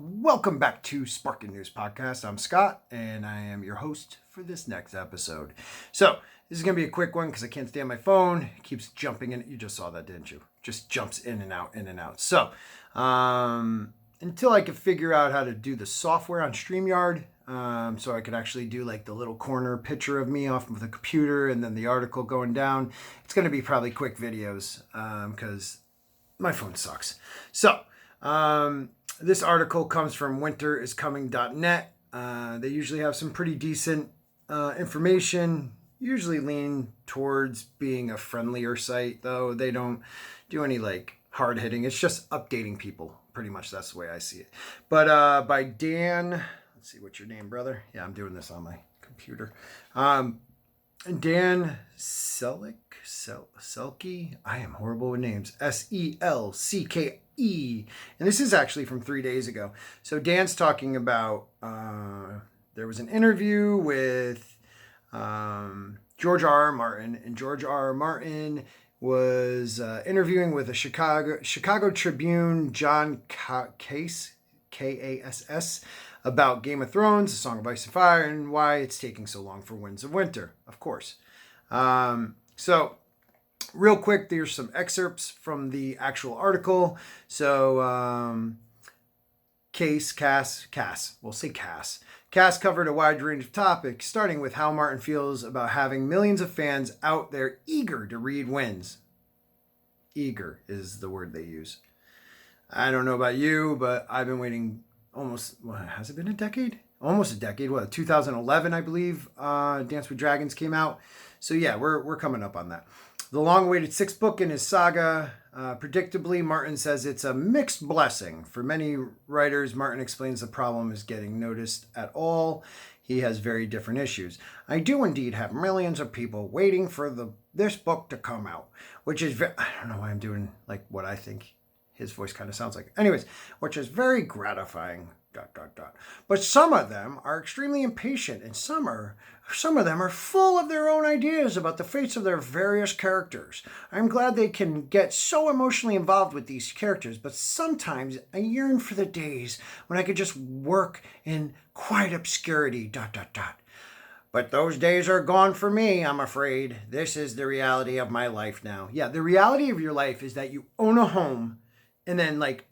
Welcome back to Sparking News Podcast. I'm Scott, and I am your host for this next episode. So, this is going to be a quick one because I can't stand my phone. It keeps jumping in. You just saw that, didn't you? Just jumps in and out, in and out. So, until I can figure out how to do the software on StreamYard, so I could actually do like the little corner picture of me off of the computer and then the article going down, it's going to be probably quick videos because my phone sucks. So, this article comes from winteriscoming.net. They usually have some pretty decent information, usually lean towards being a friendlier site, though they don't do any like hard hitting. It's just updating people. Pretty much that's the way I see it. But by Dan, let's see, what's your name, brother? Yeah, I'm doing this on my computer. Dan Selcke. I am horrible with names. Selcke. And this is actually from 3 days ago. So Dan's talking about there was an interview with George R.R. Martin, and George R.R. Martin was interviewing with a Chicago Tribune, John Kass, Kass, about Game of Thrones, A Song of Ice and Fire, and why it's taking so long for Winds of Winter, of course. So real quick, there's some excerpts from the actual article. So Kass, we'll say Kass. Kass covered a wide range of topics, starting with how Martin feels about having millions of fans out there eager to read Winds. Eager is the word they use. I don't know about you, but I've been waiting almost, has it been a decade? Almost a decade. 2011, I believe, Dance with Dragons came out. So yeah, we're coming up on that. The long-awaited sixth book in his saga. Predictably, Martin says it's a mixed blessing. For many writers, Martin explains the problem is getting noticed at all. He has very different issues. I do indeed have millions of people waiting for this book to come out, which is I don't know why I'm doing like what I think his voice kind of sounds like. Anyways, which is very gratifying. ... But some of them are extremely impatient, and some of them are full of their own ideas about the fates of their various characters. I'm glad they can get so emotionally involved with these characters, but sometimes I yearn for the days when I could just work in quiet obscurity. ... But those days are gone for me, I'm afraid. This is the reality of my life now. Yeah, the reality of your life is that you own a home, and then like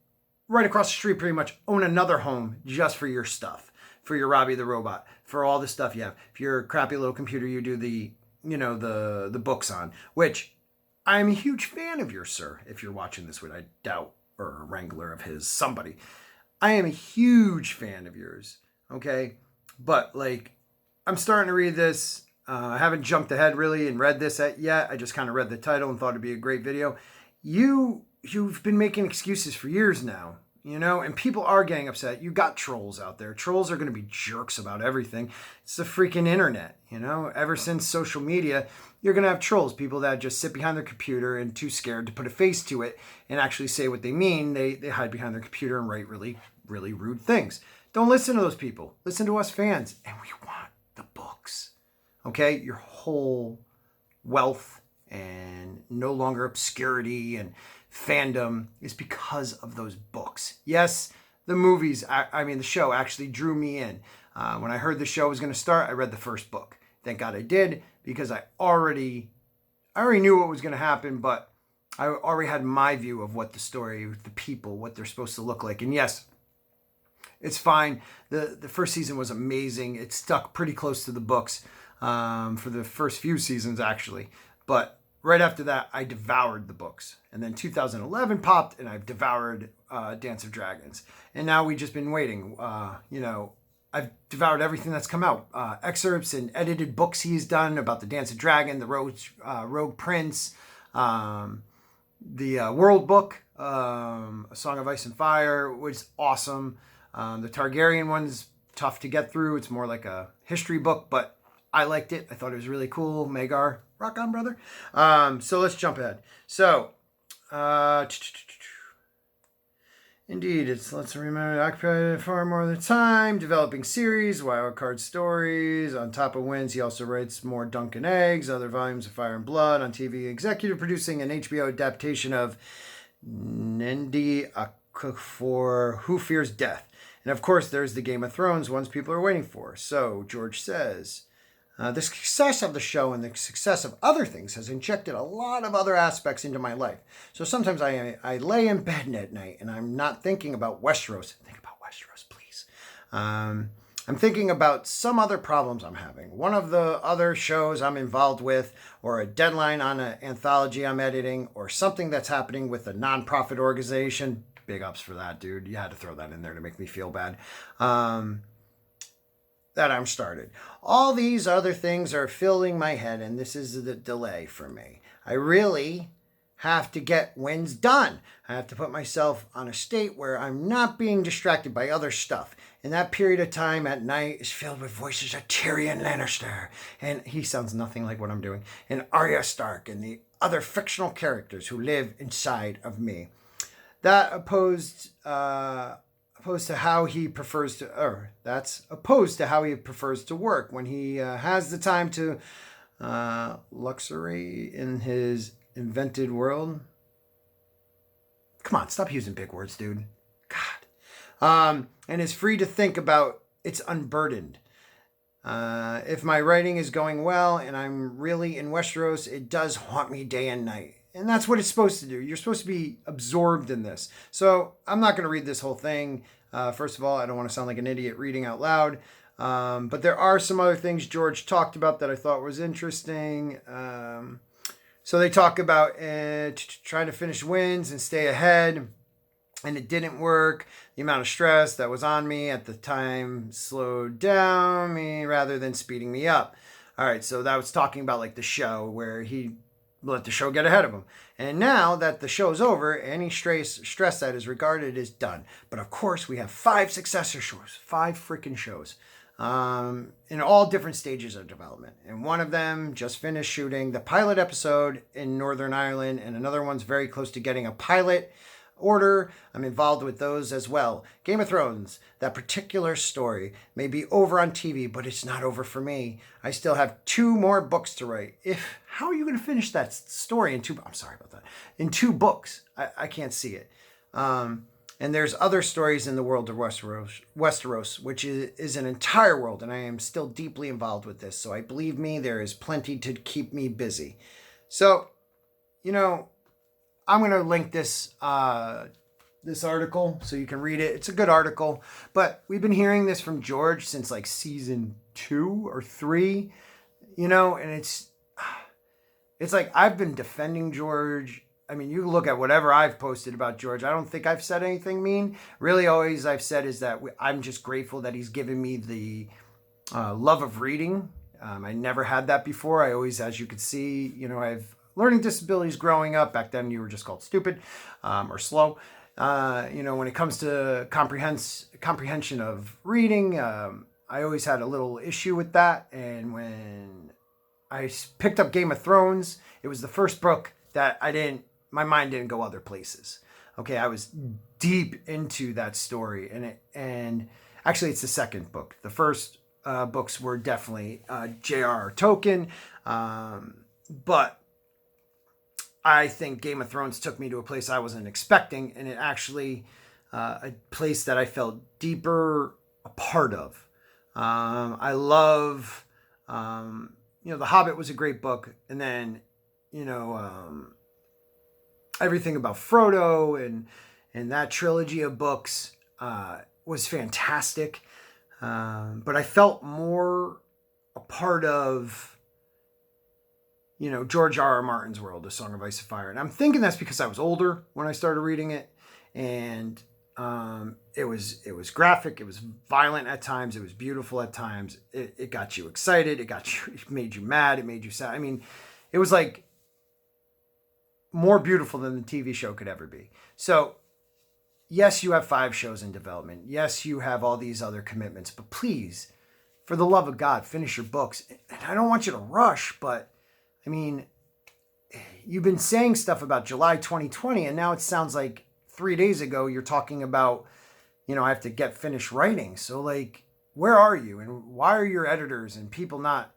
right across the street pretty much own another home just for your stuff, for your Robbie the Robot, for all the stuff you have. If you're a crappy little computer you do the books on, which I'm a huge fan of yours, sir, if you're watching this, which I doubt, or a wrangler of his, somebody. I am a huge fan of yours, okay? But like, I'm starting to read this. I haven't jumped ahead really and read this yet. I just kind of read the title and thought it'd be a great video. You've been making excuses for years now, and people are getting upset. You got trolls out there. Trolls are going to be jerks about everything. It's the freaking internet, Ever since social media, you're going to have trolls, people that just sit behind their computer and too scared to put a face to it and actually say what they mean. They hide behind their computer and write really, really rude things. Don't listen to those people. Listen to us fans. And we want the books, okay? Your whole wealth and no longer obscurity and fandom is because of those books. Yes, the movies, the show actually drew me in. When I heard the show was going to start, I read the first book. Thank God I did, because I already knew what was going to happen, but I already had my view of what the story, the people, what they're supposed to look like. And yes, it's fine. The first season was amazing. It stuck pretty close to the books for the first few seasons, actually. But right after that, I devoured the books. And then 2011 popped, and I've devoured Dance of Dragons. And now we've just been waiting. I've devoured everything that's come out. Excerpts and edited books he's done about the Dance of Dragon, the Rogue Prince, the World Book, A Song of Ice and Fire was awesome. The Targaryen one's tough to get through. It's more like a history book, but I liked it. I thought it was really cool. Magar, rock on, brother. So let's jump ahead. So, indeed, let's remember, occupied far more of the time, developing series, wildcard stories. On top of Winds, he also writes more Dunk and Eggs, other volumes of Fire and Blood on TV, executive producing an HBO adaptation of Nendi for Who Fears Death, And of course, there's the Game of Thrones ones people are waiting for. So George says, the success of the show and the success of other things has injected a lot of other aspects into my life. So sometimes I lay in bed at night and I'm not thinking about Westeros. Think about Westeros, please. I'm thinking about some other problems I'm having. One of the other shows I'm involved with, or a deadline on an anthology I'm editing, or something that's happening with a nonprofit organization. Big ups for that, dude. You had to throw that in there to make me feel bad. That I'm started. All these other things are filling my head, and this is the delay for me. I really have to get wins done. I have to put myself on a state where I'm not being distracted by other stuff. And that period of time at night is filled with voices of Tyrion Lannister, and he sounds nothing like what I'm doing, and Arya Stark, and the other fictional characters who live inside of me. That opposed to how he prefers to, or that's opposed to how he prefers to work when he has the time to luxury in his invented world. Come on, stop using big words, dude. God. And is free to think about it's unburdened. If my writing is going well and I'm really in Westeros, it does haunt me day and night. And that's what it's supposed to do. You're supposed to be absorbed in this. So I'm not going to read this whole thing. First of all, I don't want to sound like an idiot reading out loud. But there are some other things George talked about that I thought was interesting. So they talk about trying to finish wins and stay ahead. And it didn't work. The amount of stress that was on me at the time slowed down me rather than speeding me up. All right, so that was talking about like the show where he let the show get ahead of him. And now that the show's over, any stress that is regarded is done. But of course, we have 5 successor shows, 5 freaking shows, in all different stages of development. And one of them just finished shooting the pilot episode in Northern Ireland, and another one's very close to getting a pilot order. I'm involved with those as well. Game of Thrones, that particular story may be over on TV, but it's not over for me. I still have 2 more books to write. How are you going to finish that story in 2? I'm sorry about that. In 2 books, I can't see it. And there's other stories in the world of Westeros, which is an entire world, and I am still deeply involved with this. So I believe me, there is plenty to keep me busy. So, I'm going to link this article so you can read it. It's a good article, but we've been hearing this from George since like season 2 or 3, and it's like I've been defending George. I mean, you look at whatever I've posted about George. I don't think I've said anything mean. Really, always I've said is that I'm just grateful that he's given me the love of reading. I never had that before. I always, as you could see, I've learning disabilities growing up. Back then you were just called stupid or slow. When it comes to comprehension of reading, I always had a little issue with that. And when I picked up Game of Thrones, it was the first book that my mind didn't go other places. Okay, I was deep into that story. And actually it's the second book. The first books were definitely J.R.R. Tolkien. But I think Game of Thrones took me to a place I wasn't expecting, and it actually a place that I felt deeper a part of. I love, The Hobbit was a great book, and then, everything about Frodo and that trilogy of books was fantastic. But I felt more a part of George R.R. Martin's world, A Song of Ice and Fire. And I'm thinking that's because I was older when I started reading it. And it was graphic. It was violent at times. It was beautiful at times. It got you excited. It made you mad. It made you sad. I mean, it was like more beautiful than the TV show could ever be. So yes, you have 5 shows in development. Yes, you have all these other commitments. But please, for the love of God, finish your books. And I don't want you to rush, but I mean, you've been saying stuff about July 2020, and now it sounds like 3 days ago you're talking about, I have to finish writing. So like, where are you? And why are your editors and people not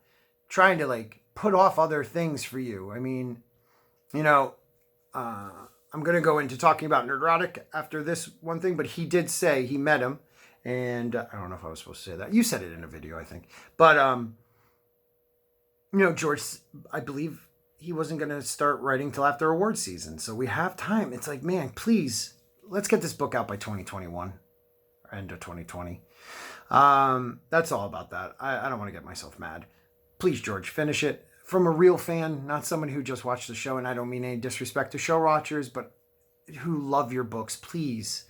trying to put off other things for you? I mean, I'm going to go into talking about Nerdrotic after this one thing, but he did say he met him And I don't know if I was supposed to say that. You said it in a video, I think. But, George, I believe he wasn't going to start writing till after award season. So we have time. It's like, man, please, let's get this book out by 2021, or end of 2020. That's all about that. I don't want to get myself mad. Please, George, finish it. From a real fan, not someone who just watched the show, and I don't mean any disrespect to show watchers, but who love your books. Please,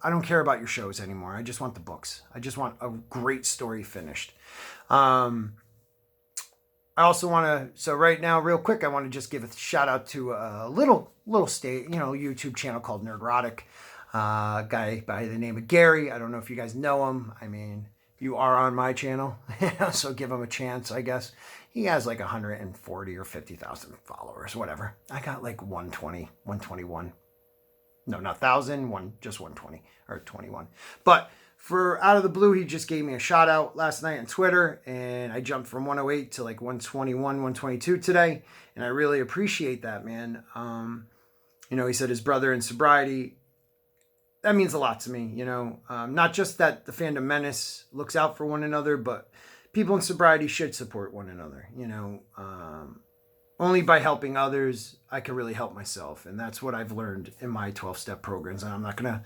I don't care about your shows anymore. I just want the books. I just want a great story finished. I also want to, so right now, real quick, I want to just give a shout out to a little YouTube channel called Nerdrotic. Guy by the name of Gary. I don't know if you guys know him. I mean, you are on my channel, so give him a chance, I guess. He has like 140 or 50,000 followers, whatever. I got like 120, 121. No, not 1,000, just 120 or 21. But for out of the blue, he just gave me a shout out last night on Twitter, and I jumped from 108 to like 121, 122 today, and I really appreciate that, man. He said his brother in sobriety. That means a lot to me, not just that the Fandom Menace looks out for one another, but people in sobriety should support one another, only by helping others, I can really help myself. And that's what I've learned in my 12-step programs. And I'm not going to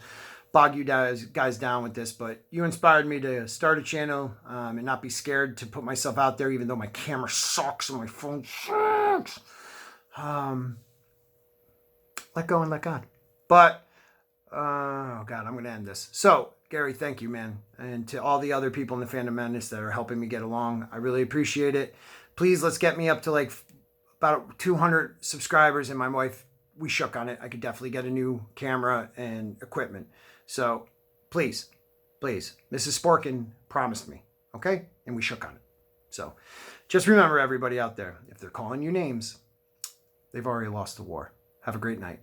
bog you guys down with this, but you inspired me to start a channel and not be scared to put myself out there, even though my camera sucks and my phone sucks. Let go and let God. But oh God, I'm going to end this. So, Gary, thank you, man. And to all the other people in the Fandom Madness that are helping me get along, I really appreciate it. Please, let's get me up to like about 200 subscribers. And my wife, we shook on it. I could definitely get a new camera and equipment. So, please, Mrs. Sporkin promised me, okay? And we shook on it. So, just remember, everybody out there, if they're calling you names, they've already lost the war. Have a great night.